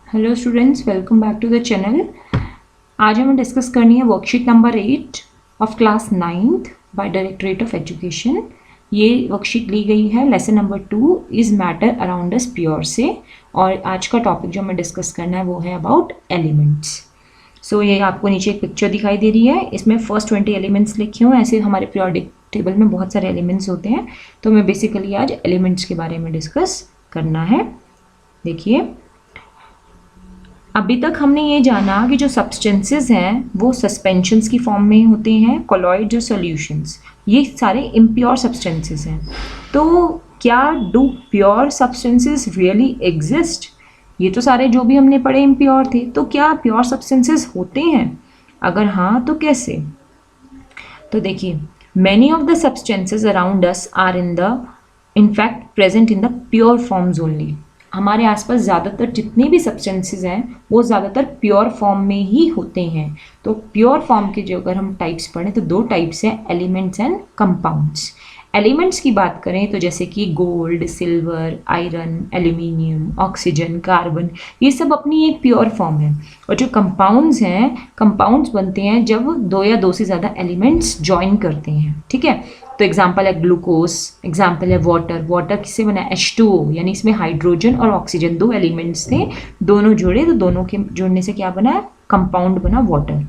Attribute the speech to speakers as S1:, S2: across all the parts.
S1: Hello students, welcome back to the channel. आज हमें discuss करनी है worksheet number 8 of class 9th by directorate of education. ये worksheet ली गई है lesson number 2 is matter around us pure से, और आज का टॉपिक जो हमें डिस्कस करना है वो है अबाउट एलिमेंट्स। सो ये आपको नीचे एक पिक्चर दिखाई दे रही है, इसमें फर्स्ट 20 एलिमेंट्स लिखे हुए हैं। ऐसे हमारे पीरियोडिक टेबल में बहुत सारे एलिमेंट्स होते हैं, तो हमें बेसिकली आज एलिमेंट्स के बारे में डिस्कस करना है। देखिए, अभी तक हमने ये जाना कि जो सब्सटेंसेस हैं वो सस्पेंशंस की फॉर्म में होते हैं, कॉलॉइड्स और सॉल्यूशंस, ये सारे इम्प्योर सब्सटेंसेस हैं। तो क्या do pure substances really exist? ये तो सारे जो भी हमने पढ़े इम्प्योर थे, तो क्या प्योर सब्सटेंसेस होते हैं? अगर हाँ तो कैसे? तो देखिए, many of the substances around us are in fact present in the pure forms only. हमारे आसपास ज़्यादातर जितने भी सब्सटेंसेस हैं वो ज़्यादातर प्योर फॉर्म में ही होते हैं। तो प्योर फॉर्म के जो अगर हम टाइप्स पढ़ें तो दो टाइप्स हैं, एलिमेंट्स एंड कंपाउंड्स। एलिमेंट्स की बात करें तो जैसे कि gold, silver, iron, aluminium, oxygen, carbon, ये सब अपनी एक प्योर फॉर्म है। और जो कंपाउंड्स हैं, कंपाउंड्स बनते हैं जब दो या दो से ज़्यादा एलिमेंट्स ज्वाइन करते हैं। ठीक है, तो एग्जाम्पल है ग्लूकोज, एग्जाम्पल है वाटर। वाटर किससे बना है? H2O, यानी इसमें हाइड्रोजन और ऑक्सीजन दो एलिमेंट्स थे, दोनों जुड़े तो दोनों के जुड़ने से क्या बना? कंपाउंड बना वाटर।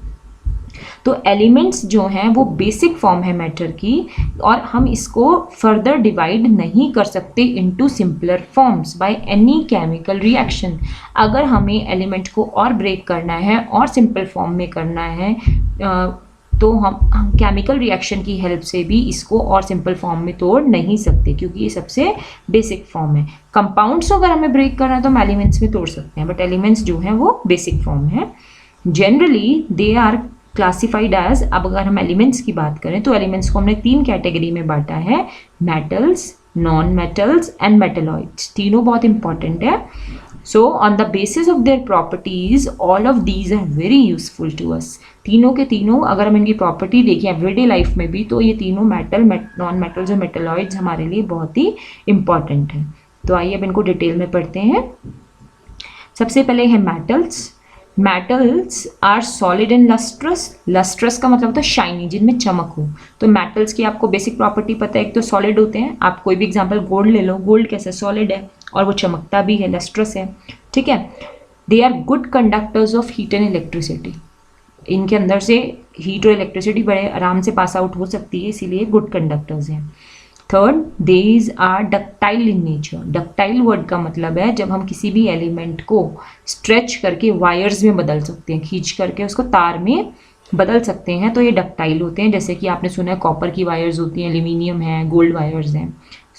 S1: तो एलिमेंट्स जो हैं वो बेसिक फॉर्म है मैटर की, और हम इसको फर्दर डिवाइड नहीं कर सकते into simpler forms by any chemical reaction. अगर हमें एलिमेंट को और ब्रेक करना है और सिंपल फॉर्म में करना है तो हम केमिकल रिएक्शन की हेल्प से भी इसको और सिंपल फॉर्म में तोड़ नहीं सकते, क्योंकि ये सबसे बेसिक फॉर्म है। कंपाउंड्स अगर हमें ब्रेक करना है तो हम एलिमेंट्स में तोड़ सकते हैं, बट एलिमेंट्स जो हैं वो बेसिक फॉर्म है। Generally they are classified as, अब अगर हम एलिमेंट्स की बात करें तो एलिमेंट्स को हमने तीन कैटेगरी में बांटा है, metals, non metals and metalloids. तीनों बहुत इंपॉर्टेंट है। So on the basis of their properties, all of these are very useful to us. तीनों के तीनों अगर हम इनकी प्रॉपर्टी देखें एवरीडे लाइफ में भी, तो ये तीनों मेटल, नॉन मेटल्स और मेटलॉइड्स हमारे लिए बहुत ही इंपॉर्टेंट हैं। तो आइए अब इनको डिटेल में पढ़ते हैं। सबसे पहले है metals. Metals are solid and lustrous. Lustrous का मतलब होता है शाइनी, जिनमें चमक हो। तो मेटल्स की आपको बेसिक प्रॉपर्टी पता है, एक तो सॉलिड होते हैं। आप कोई भी एग्जांपल गोल्ड ले लो, गोल्ड कैसे? सॉलिड है और वो चमकता भी है, लस्ट्रस है। ठीक है, they are good conductors of heat and electricity. इनके अंदर से हीट और इलेक्ट्रिसिटी बड़े आराम से पास आउट हो सकती है, इसीलिए गुड कंडक्टर्स हैं। Third, these are ductile in nature. Ductile word का मतलब है जब हम किसी भी एलिमेंट को स्ट्रेच करके वायर्स में बदल सकते हैं, खींच करके उसको तार में बदल सकते हैं, तो ये डक्टाइल होते हैं। जैसे कि आपने सुना है कॉपर की वायर्स होती हैं, एल्यूमिनियम है, गोल्ड वायर्स हैं,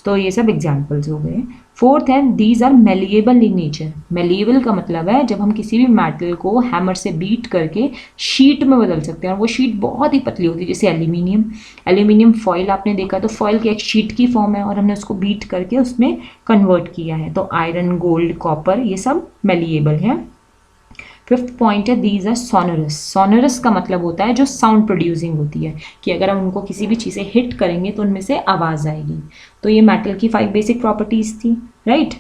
S1: तो ये सब एग्जाम्पल्स हो गए। फोर्थ है, these are malleable in nature. Malleable का मतलब है जब हम किसी भी मेटल को हैमर से बीट करके शीट में बदल सकते हैं, और वो शीट बहुत ही पतली होती है, जैसे एल्यूमिनियम। एल्यूमिनियम फॉइल आपने देखा तो फॉइल की एक शीट की फॉर्म है, और हमने उसको बीट करके उसमें कन्वर्ट किया है। तो आयरन, गोल्ड, कॉपर, ये सब मेलिएबल है। फिफ्थ पॉइंट है, दीज आर सोनरस। सोनरस का मतलब होता है जो साउंड प्रोड्यूसिंग होती है, कि अगर हम उनको किसी भी चीज़ से हिट करेंगे तो उनमें से आवाज़ आएगी। तो ये मेटल की 5 बेसिक प्रॉपर्टीज़ थी, राइट।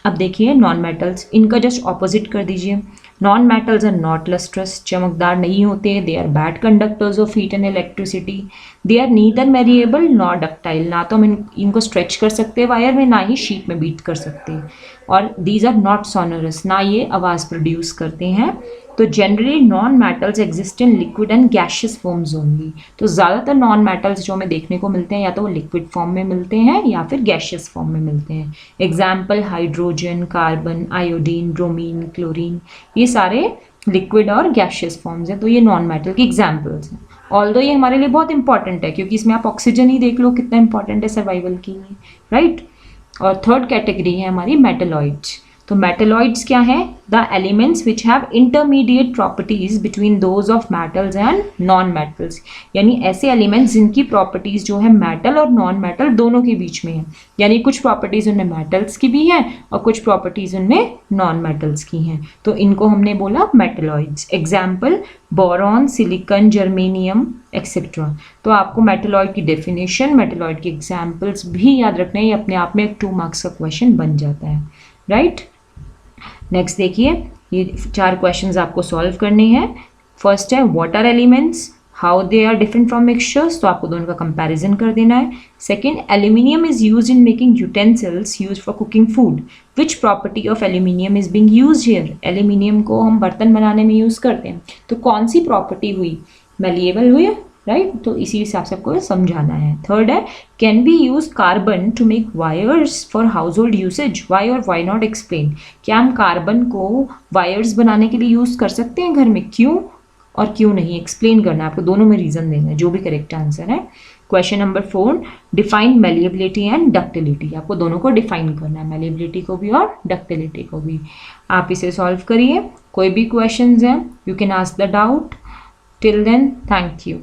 S1: अब देखिए नॉन मेटल्स, इनका जस्ट ऑपोजिट कर दीजिए। Non metals are not lustrous, चमकदार नहीं होते। They are bad conductors of heat and electricity. They are neither malleable nor ductile, ना तो हम इनको स्ट्रेच कर सकते हैं वायर में, ना ही शीट में बीट कर सकते हैं। और दीज आर नॉट सोनरस, ना ये आवाज़ प्रोड्यूस करते हैं। तो generally non metals exist in liquid and gaseous forms only. तो ज़्यादातर नॉन मेटल्स जो हमें देखने को मिलते हैं या तो वो लिक्विड फॉर्म में मिलते हैं या फिर गैशियस फॉर्म में मिलते हैं। Example hydrogen, carbon, iodine, bromine, chlorine, ये सारे लिक्विड और गैशियस फॉर्म्स हैं। तो ये नॉन मेटल की एग्जाम्पल्स हैं। ऑल्दो ये हमारे लिए बहुत इंपॉर्टेंट है, क्योंकि इसमें आप ऑक्सीजन ही देख लो कितना इंपॉर्टेंट है सर्वाइवल के लिए, राइट। और थर्ड कैटेगरी है हमारी मेटलॉइड्स। तो मेटलॉइड्स क्या है? The elements which have intermediate properties between those of metals and non metals. यानी ऐसे एलिमेंट्स जिनकी प्रॉपर्टीज जो है मेटल और नॉन मेटल दोनों के बीच में है, यानी कुछ प्रॉपर्टीज उनमें मेटल्स की भी हैं और कुछ प्रॉपर्टीज उनमें नॉन मेटल्स की हैं, तो इनको हमने बोला metalloids. Example boron, silicon, germanium etcetera. तो आपको मेटलॉइड की डेफिनेशन, मेटलॉइड के एग्जाम्पल्स भी याद रखना है, ये अपने आप में एक 2 मार्क्स का क्वेश्चन बन जाता है, राइट। नेक्स्ट देखिए, ये 4 क्वेश्चंस आपको सॉल्व करने हैं। फर्स्ट है what are elements, how they are different from mixtures, तो आपको दोनों का कंपैरिजन कर देना है। Second, aluminium is used in making utensils used for cooking food, which property of aluminium is being used here, aluminium को हम बर्तन बनाने में यूज करते हैं, तो कौन सी प्रॉपर्टी हुई, मैलिएबल हुई, राइट तो इसी हिसाब से आपको समझाना है। थर्ड है can we use carbon to make wires for हाउस होल्ड usage, why or why not explain, क्या हम कार्बन को वायर्स बनाने के लिए यूज कर सकते हैं घर में, क्यों और क्यों नहीं, एक्सप्लेन करना है आपको, दोनों में रीजन देना है जो भी करेक्ट आंसर है। Question number 4, define malleability and ductility, आपको दोनों को डिफाइन करना है, मेलिएबिलिटी को भी और डक्टिलिटी को भी। आप इसे सॉल्व करिए, कोई भी क्वेश्चंस हैं you can ask the doubt. Till then thank you.